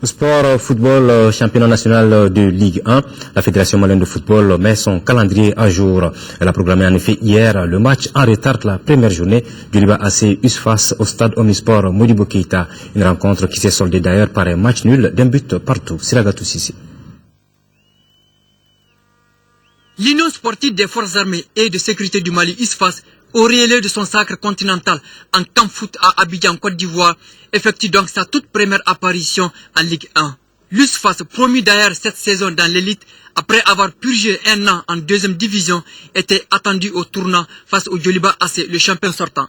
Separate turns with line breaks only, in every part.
Sport, football, championnat national de Ligue 1. La Fédération malienne de football met son calendrier à jour. Elle a programmé en effet hier le match en retard de la première journée du Liba AC US au stade Omnisport Modibo Keïta. Une rencontre qui s'est soldée d'ailleurs par un match nul d'un but partout. Siragatou Sissi.
L'Union sportive des forces armées et de sécurité du Mali USFAS, au relais de son sacre continental en camp foot à Abidjan, Côte d'Ivoire, effectue donc sa toute première apparition en Ligue 1. L'USFAS, promu d'ailleurs cette saison dans l'élite, après avoir purgé un an en deuxième division, était attendu au tournant face au Djoliba AC, le champion sortant.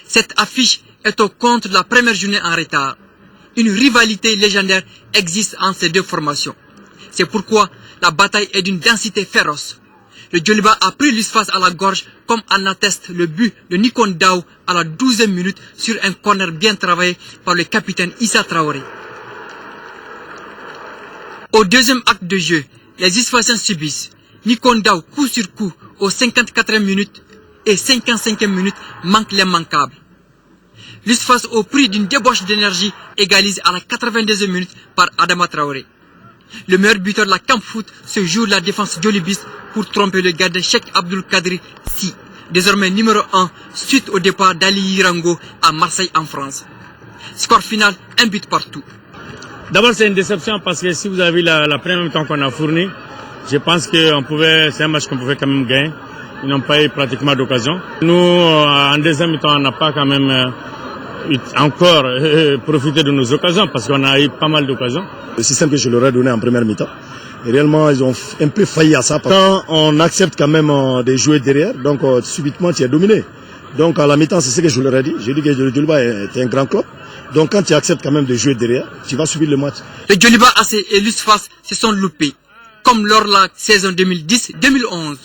Cette affiche est au compte de la première journée en retard. Une rivalité légendaire existe entre ces deux formations. C'est pourquoi la bataille est d'une densité féroce. Le Djoliba a pris l'USFAS à la gorge, comme en atteste le but de Nikon Daou à la 12e minute sur un corner bien travaillé par le capitaine Issa Traoré. Au deuxième acte de jeu, les USFASiens subissent. Nikon Daou, coup sur coup, aux 54e minute et 55e minute, manque l'immanquable. L'USFAS, au prix d'une débauche d'énergie, égalise à la 82e minute par Adama Traoré. Le meilleur buteur de la camp foot se joue la défense djolibiste pour tromper le gardien Cheikh Abdul Kadri Si, désormais numéro 1 suite au départ d'Ali Yirango à Marseille en France. Score final, un but partout.
D'abord c'est une déception parce que si vous avez vu la première mi-temps qu'on a fournie, je pense que c'est un match qu'on pouvait quand même gagner. Ils n'ont pas eu pratiquement d'occasion. Nous, en deuxième mi-temps, on n'a pas quand même encore profité de nos occasions parce qu'on a eu pas mal d'occasions.
Le système que je leur ai donné en première mi-temps, et réellement ils ont un peu failli à ça. Quand on accepte quand même de jouer derrière, donc subitement tu es dominé. Donc à la mi-temps c'est ce que je leur ai dit. J'ai dit que le Djoliba est un grand club. Donc quand tu acceptes quand même de jouer derrière, tu vas subir le match.
Le Djoliba AC et l'USFAS se sont loupés, comme lors de la saison 2010-2011.